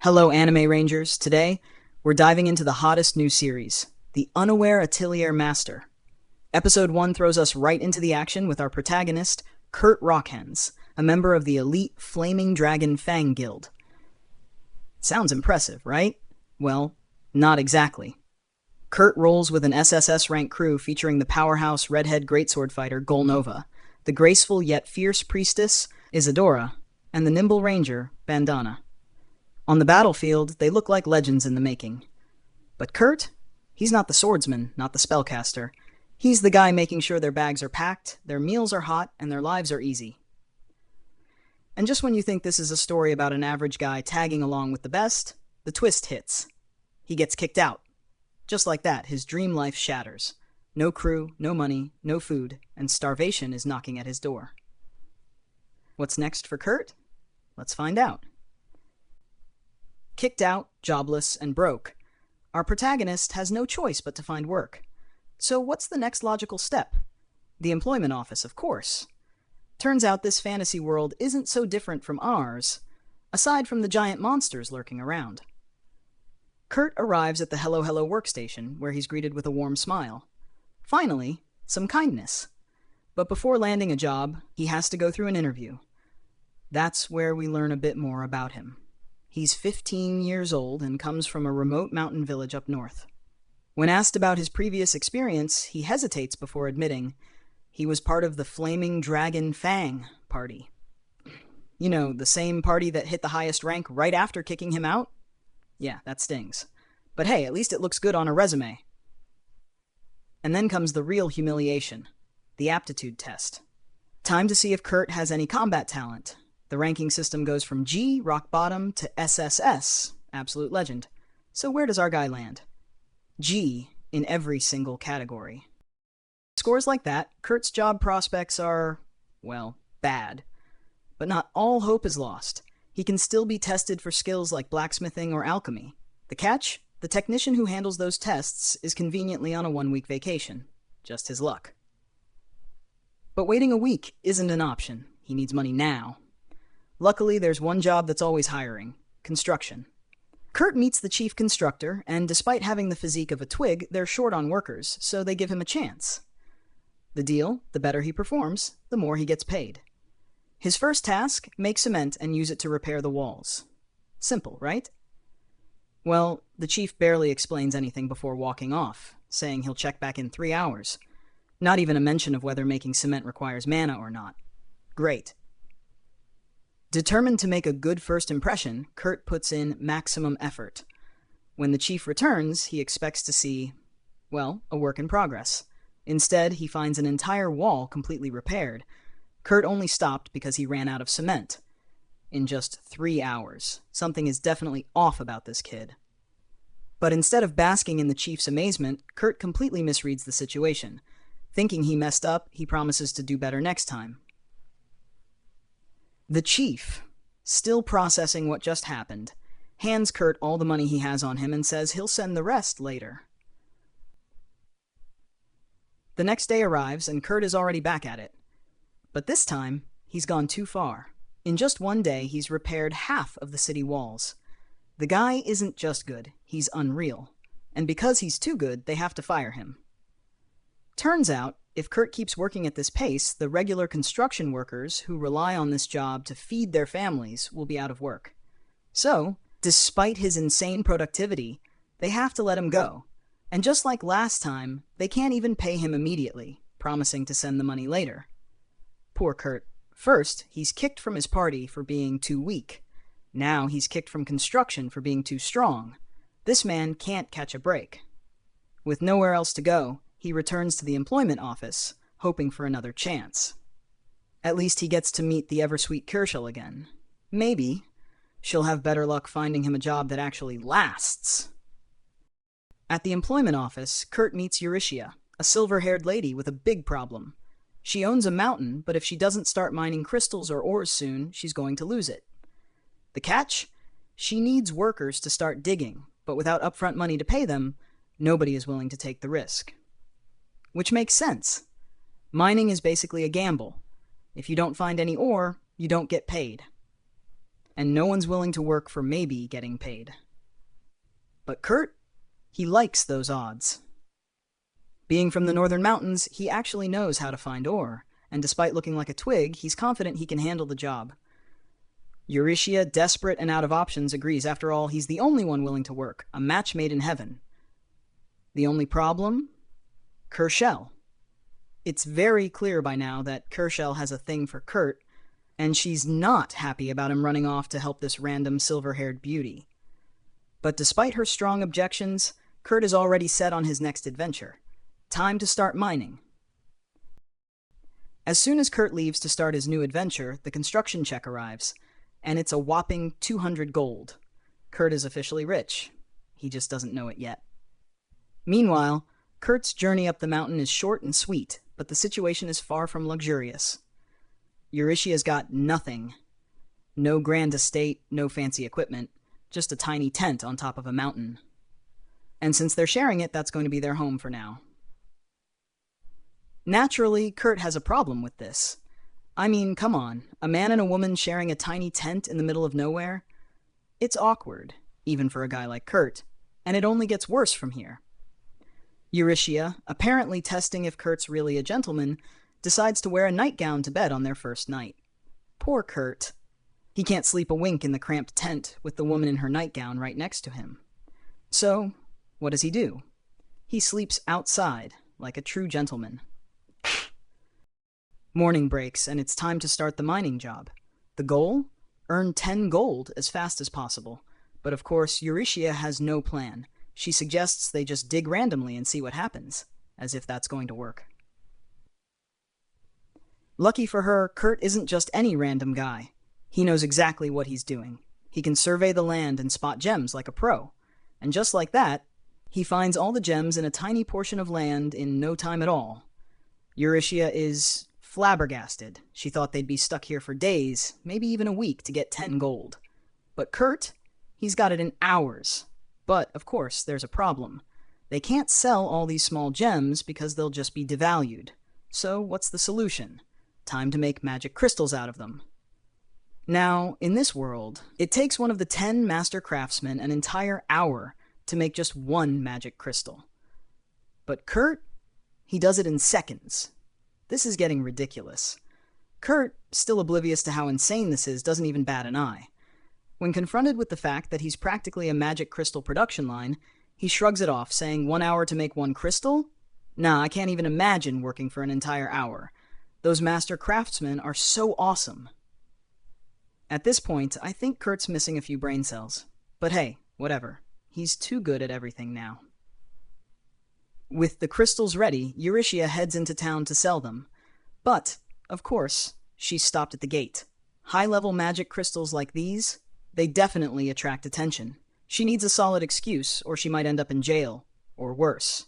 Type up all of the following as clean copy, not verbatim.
Hello, Anime Rangers. Today, we're diving into the hottest new series, The Unaware Atelier Master. Episode 1 throws us right into the action with our protagonist, Kurt Rockhans, a member of the elite Flaming Dragon Fang Guild. Sounds impressive, right? Well, not exactly. Kurt rolls with an SSS rank crew featuring the powerhouse redhead greatsword fighter Golnova, the graceful yet fierce priestess Isadora, and the nimble ranger Bandana. On the battlefield, they look like legends in the making. But Kurt? He's not the swordsman, not the spellcaster. He's the guy making sure their bags are packed, their meals are hot, and their lives are easy. And just when you think this is a story about an average guy tagging along with the best, the twist hits. He gets kicked out. Just like that, his dream life shatters. No crew, no money, no food, and starvation is knocking at his door. What's next for Kurt? Let's find out. Kicked out, jobless, and broke, our protagonist has no choice but to find work. So what's the next logical step? The employment office, of course. Turns out this fantasy world isn't so different from ours, aside from the giant monsters lurking around. Kurt arrives at the Hello Hello workstation, where he's greeted with a warm smile. Finally, some kindness. But before landing a job, he has to go through an interview. That's where we learn a bit more about him. He's 15 years old and comes from a remote mountain village up north. When asked about his previous experience, he hesitates before admitting he was part of the Flaming Dragon Fang party. You know, the same party that hit the highest rank right after kicking him out? Yeah, that stings. But hey, at least it looks good on a resume. And then comes the real humiliation, the aptitude test. Time to see if Kurt has any combat talent. The ranking system goes from G, rock bottom, to SSS, absolute legend. So where does our guy land? G in every single category. Scores like that, Kurt's job prospects are, well, bad. But not all hope is lost. He can still be tested for skills like blacksmithing or alchemy. The catch? The technician who handles those tests is conveniently on a 1-week vacation. Just his luck. But waiting a week isn't an option. He needs money now. Luckily, there's one job that's always hiring: construction. Kurt meets the chief constructor, and despite having the physique of a twig, they're short on workers, so they give him a chance. The deal: the better he performs, the more he gets paid. His first task: make cement and use it to repair the walls. Simple, right? Well, the chief barely explains anything before walking off, saying he'll check back in 3 hours. Not even a mention of whether making cement requires mana or not. Great. Determined to make a good first impression, Kurt puts in maximum effort. When the chief returns, he expects to see, well, a work in progress. Instead, he finds an entire wall completely repaired. Kurt only stopped because he ran out of cement. In just 3 hours. Something is definitely off about this kid. But instead of basking in the chief's amazement, Kurt completely misreads the situation. Thinking he messed up, he promises to do better next time. The chief, still processing what just happened, hands Kurt all the money he has on him and says he'll send the rest later. The next day arrives and Kurt is already back at it. But this time, he's gone too far. In just one day, he's repaired half of the city walls. The guy isn't just good, he's unreal. And because he's too good, they have to fire him. Turns out, if Kurt keeps working at this pace, the regular construction workers who rely on this job to feed their families will be out of work. So, despite his insane productivity, they have to let him go. And just like last time, they can't even pay him immediately, promising to send the money later. Poor Kurt. First, he's kicked from his party for being too weak. Now he's kicked from construction for being too strong. This man can't catch a break. With nowhere else to go, he returns to the employment office, hoping for another chance. At least he gets to meet the ever-sweet Urishia again. Maybe she'll have better luck finding him a job that actually lasts. At the employment office, Kurt meets Urishia, a silver-haired lady with a big problem. She owns a mountain, but if she doesn't start mining crystals or ores soon, she's going to lose it. The catch? She needs workers to start digging, but without upfront money to pay them, nobody is willing to take the risk. Which makes sense. Mining is basically a gamble. If you don't find any ore, you don't get paid. and no one's willing to work for maybe getting paid. But Kurt, he likes those odds. Being from the northern mountains, he actually knows how to find ore, and despite looking like a twig, he's confident he can handle the job. Urishia, desperate and out of options, agrees. After all, he's the only one willing to work, a match made in heaven. The only problem? Kershell. It's very clear by now that Kershell has a thing for Kurt, and she's not happy about him running off to help this random silver-haired beauty. But despite her strong objections, Kurt is already set on his next adventure. Time to start mining. As soon as Kurt leaves to start his new adventure, the construction check arrives, and it's a whopping 200 gold. Kurt is officially rich. He just doesn't know it yet. Meanwhile, Kurt's journey up the mountain is short and sweet, but the situation is far from luxurious. Urishia's got nothing. No grand estate, no fancy equipment, just a tiny tent on top of a mountain. And since they're sharing it, that's going to be their home for now. Naturally, Kurt has a problem with this. I mean, come on, a man and a woman sharing a tiny tent in the middle of nowhere? It's awkward, even for a guy like Kurt, and it only gets worse from here. Urishia, apparently testing if Kurt's really a gentleman, decides to wear a nightgown to bed on their first night. Poor Kurt. He can't sleep a wink in the cramped tent with the woman in her nightgown right next to him. So, what does he do? He sleeps outside, like a true gentleman. Morning breaks, and it's time to start the mining job. The goal? Earn 10 gold as fast as possible. But of course, Urishia has no plan. She suggests they just dig randomly and see what happens, as if that's going to work. Lucky for her, Kurt isn't just any random guy. He knows exactly what he's doing. He can survey the land and spot gems like a pro. And just like that, he finds all the gems in a tiny portion of land in no time at all. Urishia is flabbergasted. She thought they'd be stuck here for days, maybe even a week, to get 10 gold. But Kurt, he's got it in hours. But, of course, there's a problem. They can't sell all these small gems because they'll just be devalued. So what's the solution? Time to make magic crystals out of them. Now, in this world, it takes one of the 10 master craftsmen an entire hour to make just one magic crystal. But Kurt, he does it in seconds. This is getting ridiculous. Kurt, still oblivious to how insane this is, doesn't even bat an eye. When confronted with the fact that he's practically a magic crystal production line, he shrugs it off, saying 1 hour to make one crystal? Nah, I can't even imagine working for an entire hour. Those master craftsmen are so awesome. At this point, I think Kurt's missing a few brain cells. But hey, whatever. He's too good at everything now. With the crystals ready, Urishia heads into town to sell them. But, of course, she's stopped at the gate. High-level magic crystals like these, they definitely attract attention. She needs a solid excuse, or she might end up in jail, or worse.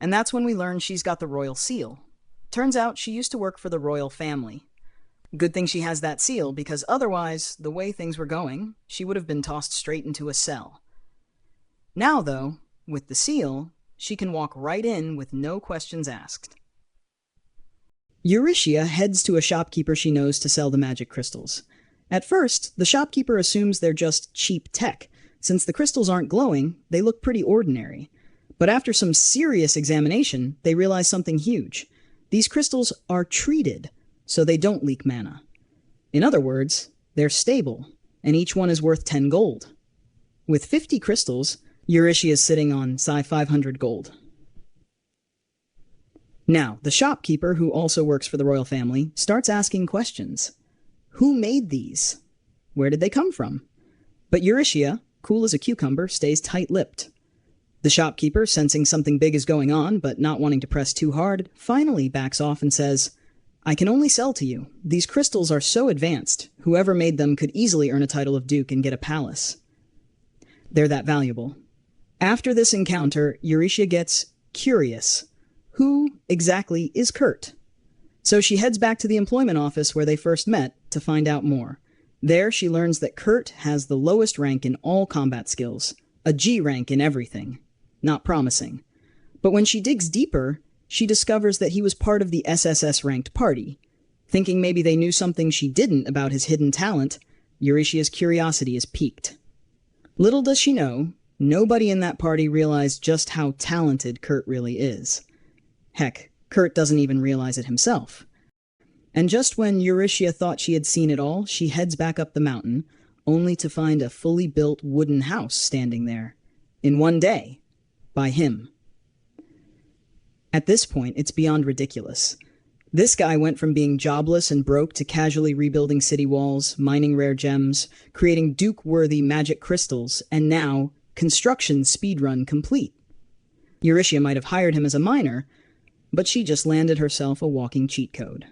And that's when we learn she's got the royal seal. Turns out she used to work for the royal family. Good thing she has that seal, because otherwise, the way things were going, she would have been tossed straight into a cell. Now, though, with the seal, she can walk right in with no questions asked. Urishia heads to a shopkeeper she knows to sell the magic crystals. At first, the shopkeeper assumes they're just cheap tech. Since the crystals aren't glowing, they look pretty ordinary. But after some serious examination, they realize something huge. These crystals are treated, so they don't leak mana. In other words, they're stable, and each one is worth 10 gold. With 50 crystals, Urishia is sitting on 500 gold. Now, the shopkeeper, who also works for the royal family, starts asking questions. Who made these? Where did they come from? But Urishia, cool as a cucumber, stays tight-lipped. The shopkeeper, sensing something big is going on, but not wanting to press too hard, finally backs off and says, I can only sell to you. These crystals are so advanced, whoever made them could easily earn a title of duke and get a palace. They're that valuable. After this encounter, Urishia gets curious. Who exactly is Kurt? So she heads back to the employment office where they first met to find out more. There she learns that Kurt has the lowest rank in all combat skills, a G rank in everything. Not promising. But when she digs deeper, she discovers that he was part of the SSS-ranked party. Thinking maybe they knew something she didn't about his hidden talent, Urishia's curiosity is piqued. Little does she know, nobody in that party realized just how talented Kurt really is. Heck, Kurt doesn't even realize it himself. And just when Urishia thought she had seen it all, she heads back up the mountain, only to find a fully built wooden house standing there. In one day. By him. At this point, it's beyond ridiculous. This guy went from being jobless and broke to casually rebuilding city walls, mining rare gems, creating Duke-worthy magic crystals, and now, construction speedrun complete. Urishia might have hired him as a miner, but she just landed herself a walking cheat code.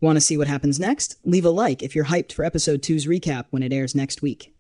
Want to see what happens next? Leave a like if you're hyped for Episode 2's recap when it airs next week.